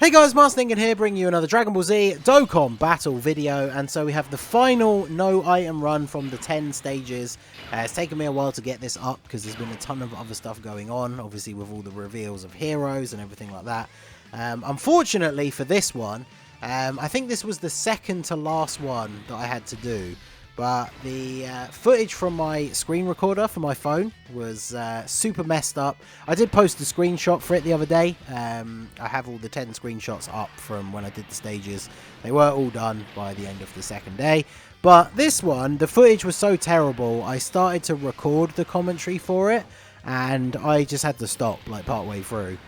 Hey guys, Marsningen here, bringing you another Dragon Ball Z Dokkan battle video. And so we have the final no item run from the 10 stages. It's taken me a while to get this up because there's been a ton of other stuff going on, obviously with all the reveals of heroes and everything like that. Unfortunately for this one, I think this was the second to last one that I had to do. But the footage from my screen recorder for my phone was super messed up. I did post a screenshot for it the other day. I have all the 10 screenshots up from when I did the stages. They were all done by the end of the second day. But this one, the footage was so terrible, I started to record the commentary for it. And I just had to stop like partway through.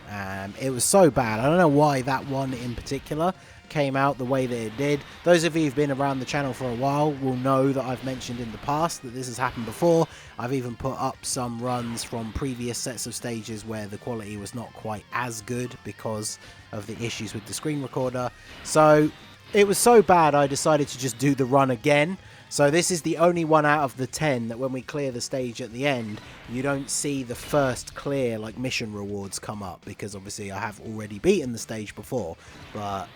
It was so bad. I don't know why that one in particular came out the way that it did. Those of you who've been around the channel for a while will know that I've mentioned in the past that this has happened before. I've even put up some runs from previous sets of stages where the quality was not quite as good because of the issues with the screen recorder. So it was so bad I decided to just do the run again. So this is the only one out of the 10 that when we clear the stage at the end, you don't see the first clear like mission rewards come up, because obviously I have already beaten the stage before. But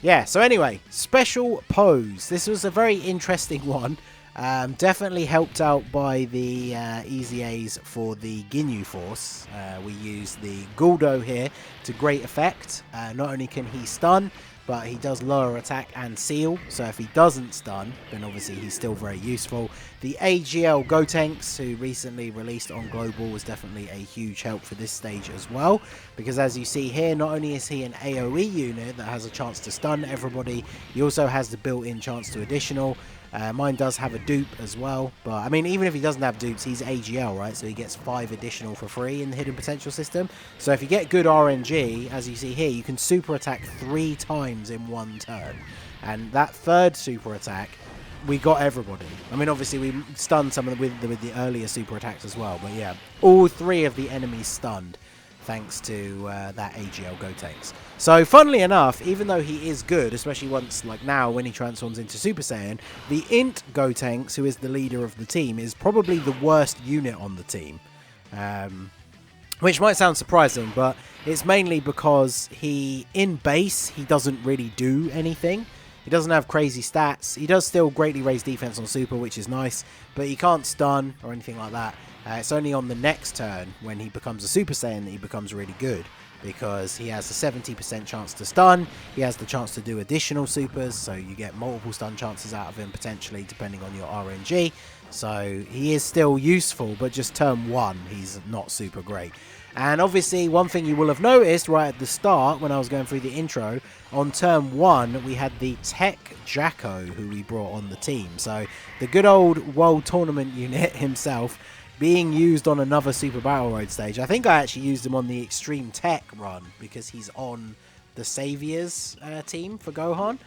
yeah, so anyway, special pose. This was a very interesting one. Definitely helped out by the EZAs for the Ginyu Force. We use the Guldo here to great effect. Not only can he stun, but he does lower attack and seal, so if he doesn't stun, then obviously he's still very useful. The AGL Gotenks, who recently released on Global, was definitely a huge help for this stage as well, because as you see here, not only is he an AoE unit that has a chance to stun everybody, he also has the built-in chance to additional. Mine does have a dupe as well, but I mean, even if he doesn't have dupes, he's AGL, right? So he gets 5 additional for free in the hidden potential system. So if you get good RNG, as you see here, you can super attack 3 times in one turn. And that third super attack, we got everybody. I mean, obviously we stunned some of them with the earlier super attacks as well, but yeah, all 3 of the enemies stunned, thanks to that AGL Gotenks. So, funnily enough, even though he is good, especially once, like now, when he transforms into Super Saiyan, the Int Gotenks, who is the leader of the team, is probably the worst unit on the team. Which might sound surprising, but it's mainly because in base, he doesn't really do anything. He doesn't have crazy stats. He does still greatly raise defense on Super, which is nice, but he can't stun or anything like that. It's only on the next turn, when he becomes a Super Saiyan, that he becomes really good, because he has a 70% chance to stun, he has the chance to do additional supers, so you get multiple stun chances out of him, potentially, depending on your RNG. So he is still useful, but just turn 1, he's not super great. And obviously, one thing you will have noticed right at the start, when I was going through the intro, on turn 1, we had the Tech Jacko, who we brought on the team. So the good old World Tournament unit himself, being used on another Super Battle Road stage. I think I actually used him on the Extreme Tech run, because he's on the Saviors team for Gohan.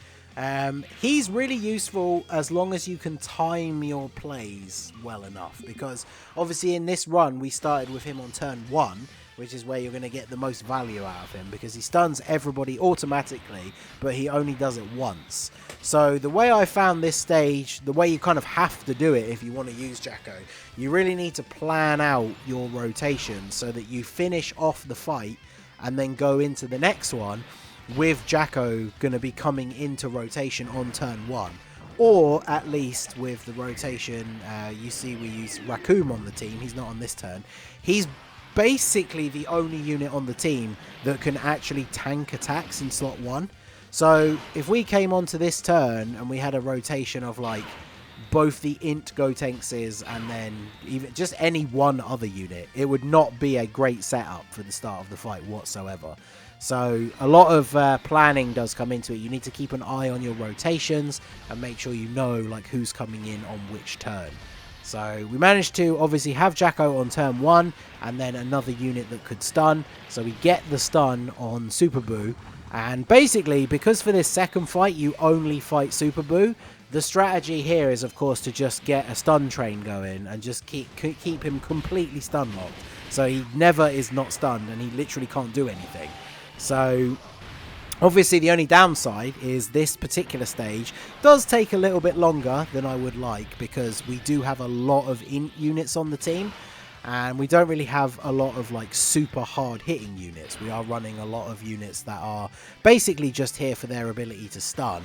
He's really useful as long as you can time your plays well enough, because obviously in this run we started with him on turn 1, which is where you're going to get the most value out of him, because he stuns everybody automatically, but he only does it once. So the way I found this stage, the way you kind of have to do it if you want to use Jacko, you really need to plan out your rotation so that you finish off the fight and then go into the next one with Jacko going to be coming into rotation on turn 1. Or at least with the rotation, you see we use Raccoon on the team, he's not on this turn. He's basically the only unit on the team that can actually tank attacks in slot 1. So if we came onto this turn and we had a rotation of like both the Int Gotenkses and then even just any one other unit, it would not be a great setup for the start of the fight whatsoever. So a lot of planning does come into it. You need to keep an eye on your rotations and make sure you know like who's coming in on which turn. So we managed to obviously have Jacko on turn 1 and then another unit that could stun. So we get the stun on Super Buu. And basically, because for this second fight you only fight Super Buu, the strategy here is of course to just get a stun train going and just keep him completely stun locked. So he never is not stunned and he literally can't do anything. So obviously the only downside is this particular stage does take a little bit longer than I would like, because we do have a lot of Int units on the team. and we don't really have a lot of like super hard hitting units. We are running a lot of units that are basically just here for their ability to stun.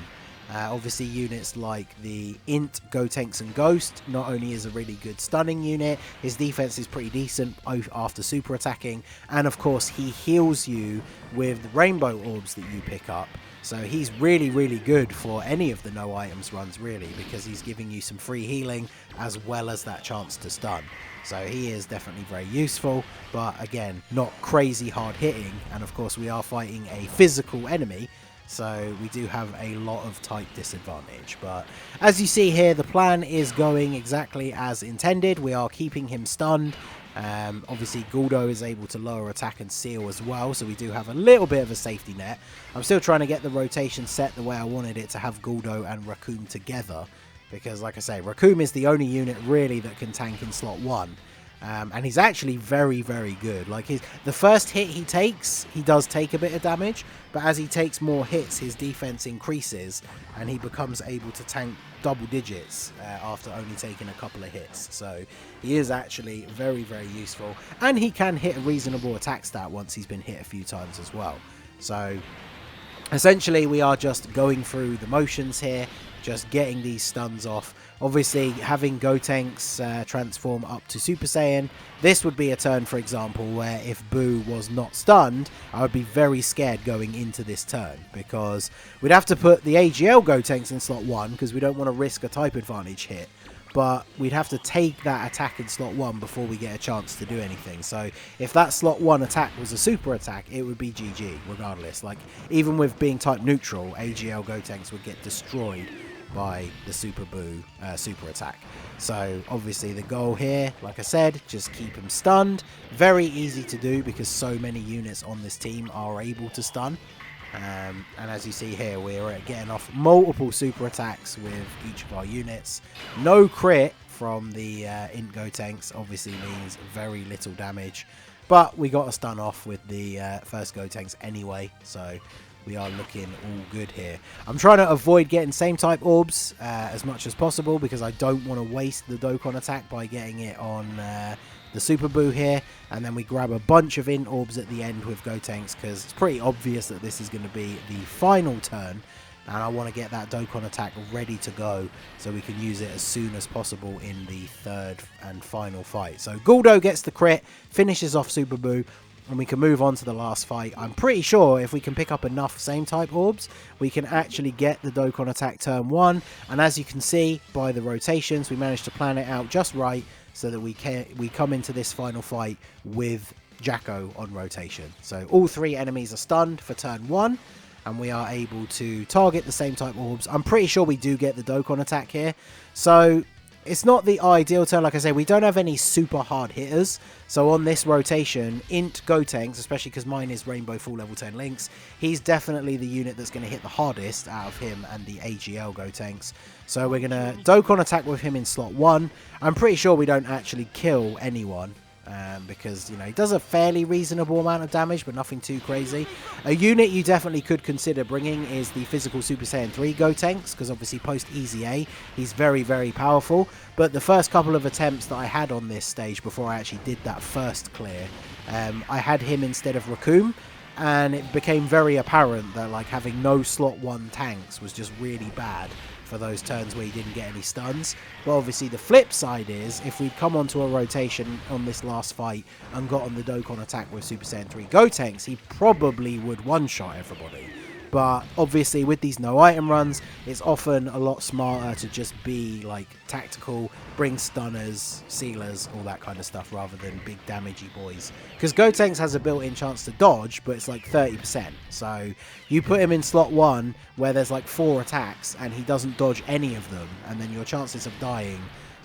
Obviously units like the Int, Gotenks and Ghost not only is a really good stunning unit, his defense is pretty decent after super attacking, and of course he heals you with the rainbow orbs that you pick up. So he's really, really good for any of the no items runs really, because he's giving you some free healing as well as that chance to stun. So he is definitely very useful, but again, not crazy hard hitting, and of course we are fighting a physical enemy, so we do have a lot of type disadvantage. But as you see here, the plan is going exactly as intended. We are keeping him stunned. Obviously Guldo is able to lower attack and seal as well, so we do have a little bit of a safety net. I'm still trying to get the rotation set the way I wanted it to have Guldo and Raccoon together, because like I say, Raccoon is the only unit really that can tank in slot 1. And he's actually very, very good. Like the first hit he takes, he does take a bit of damage, but as he takes more hits, his defense increases and he becomes able to tank double digits after only taking a couple of hits. So he is actually very, very useful, and he can hit a reasonable attack stat once he's been hit a few times as well. So essentially we are just going through the motions here, just getting these stuns off. Obviously having Gotenks transform up to Super Saiyan, this would be a turn, for example, where if Buu was not stunned, I would be very scared going into this turn, because we'd have to put the AGL Gotenks in slot 1 because we don't want to risk a type advantage hit, but we'd have to take that attack in slot 1 before we get a chance to do anything. So if that slot 1 attack was a super attack, it would be GG regardless. Like even with being type neutral, AGL Gotenks would get destroyed by the Super Buu super attack. So obviously the goal here, like I said, just keep him stunned. Very easy to do because so many units on this team are able to stun. And as you see here, we're getting off multiple super attacks with each of our units. No crit from the Int Gotenks obviously means very little damage, but we got a stun off with the first Gotenks anyway, so we are looking all good here. I'm trying to avoid getting same type orbs as much as possible because I don't want to waste the Dokkan attack by getting it on the Super Buu here, and then we grab a bunch of Int orbs at the end with Gotenks because it's pretty obvious that this is going to be the final turn, and I want to get that Dokkan attack ready to go so we can use it as soon as possible in the third and final fight. So Guldo gets the crit, finishes off Super Buu, and we can move on to the last fight. I'm pretty sure if we can pick up enough same type orbs, we can actually get the Dokkan attack turn 1. And as you can see by the rotations, we managed to plan it out just right so that we come into this final fight with Jacko on rotation. So all 3 enemies are stunned for turn 1, and we are able to target the same type orbs. I'm pretty sure we do get the Dokkan attack here. So it's not the ideal turn. Like I say, we don't have any super hard hitters. So on this rotation, Int Gotenks, especially because mine is Rainbow Full Level 10 Links, he's definitely the unit that's going to hit the hardest out of him and the AGL Gotenks. So we're going to Dokkan attack with him in slot 1. I'm pretty sure we don't actually kill anyone. Because, you know, he does a fairly reasonable amount of damage, but nothing too crazy. A unit you definitely could consider bringing is the physical Super Saiyan 3 Gotenks, because obviously post Easy A, he's very, very powerful. But the first couple of attempts that I had on this stage before I actually did that first clear, I had him instead of Raccoon, and it became very apparent that like having no slot 1 tanks was just really bad for those turns where he didn't get any stuns. But obviously the flip side is, if we'd come onto a rotation on this last fight and got on the Dokkan attack with Super Saiyan 3 Gotenks, he probably would one-shot everybody. But obviously with these no item runs, it's often a lot smarter to just be like tactical, bring stunners, sealers, all that kind of stuff, rather than big damagey boys. Because Gotenks has a built-in chance to dodge, but it's like 30%. So you put him in slot 1 where there's like 4 attacks and he doesn't dodge any of them, and then your chances of dying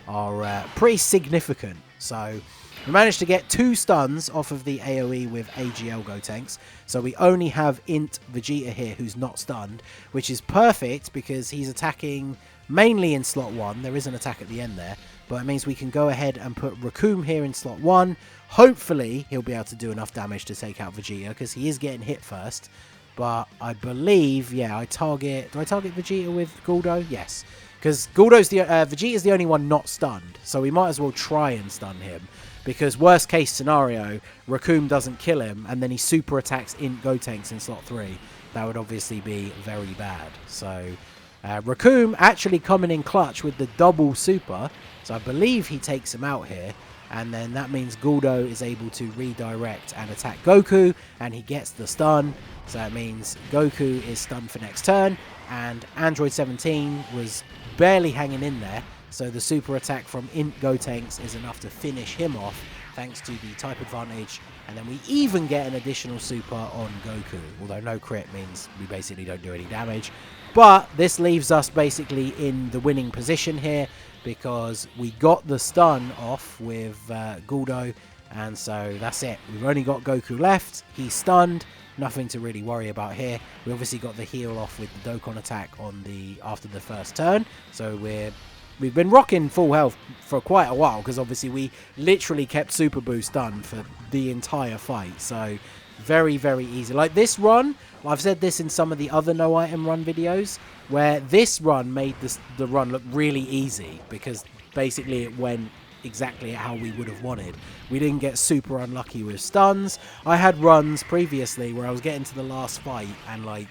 are pretty significant. So we managed to get 2 stuns off of the AoE with AGL Gotenks, so we only have Int Vegeta here who's not stunned, which is perfect because he's attacking mainly in slot 1. There is an attack at the end there, but it means we can go ahead and put Raccoon here in slot 1. Hopefully he'll be able to do enough damage to take out Vegeta because he is getting hit first. But I believe, yeah, do I target Vegeta with Guldo? Yes, because Vegeta's the only one not stunned, so we might as well try and stun him. because worst case scenario, Raccoon doesn't kill him, and then he super attacks Int Gotenks in slot 3. That would obviously be very bad. So Raccoon actually coming in clutch with the double super, so I believe he takes him out here. And then that means Guldo is able to redirect and attack Goku, and he gets the stun. So that means Goku is stunned for next turn, and Android 17 was barely hanging in there. So the super attack from Int Gotenks is enough to finish him off, thanks to the type advantage. And then we even get an additional super on Goku, although no crit means we basically don't do any damage. But this leaves us basically in the winning position here, because we got the stun off with Guldo, and so that's it. We've only got Goku left. He's stunned. Nothing to really worry about here. We obviously got the heal off with the Dokkan attack on after the first turn, so we've been rocking full health for quite a while, because obviously we literally kept Super Buu stunned for the entire fight. So very, very easy. Like this run, I've said this in some of the other no item run videos, where this run made the run look really easy, because basically it went exactly how we would have wanted. We didn't get super unlucky with stuns. I had runs previously where I was getting to the last fight, and like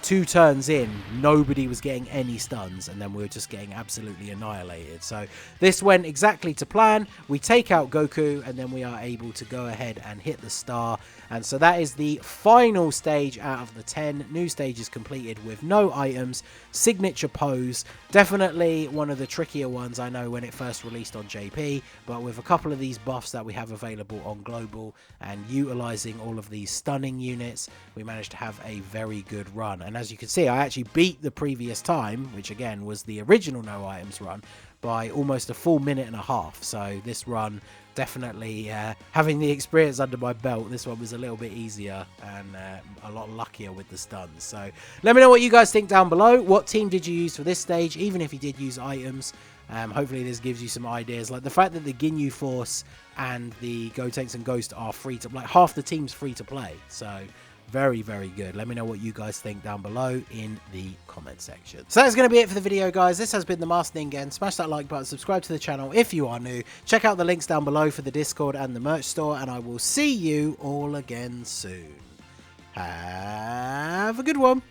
2 turns in, nobody was getting any stuns, and then we were just getting absolutely annihilated. So this went exactly to plan. We take out Goku, and then we are able to go ahead and hit the star. And so that is the final stage out of the 10 new stages completed with no items. Signature pose, definitely one of the trickier ones, I know, when it first released on JP, but with a couple of these buffs that we have available on Global and utilizing all of these stunning units, we managed to have a very good run. And as you can see, I actually beat the previous time, which again was the original no items run, by almost a full minute and a half. So this run, definitely having the experience under my belt, this one was a little bit easier and a lot luckier with the stuns. So let me know what you guys think down below. What team did you use for this stage, even if you did use items? Hopefully this gives you some ideas, like the fact that the Ginyu Force and the Gotenks and Ghost are free to, like half the team's free to play. So very, very good. Let me know what you guys think down below in the comment section. So that's going to be it for the video, guys. This has been the Master Ningen. Smash that like button, subscribe to the channel if you are new. Check out the links down below for the Discord and the merch store, and I will see you all again soon. Have a good one.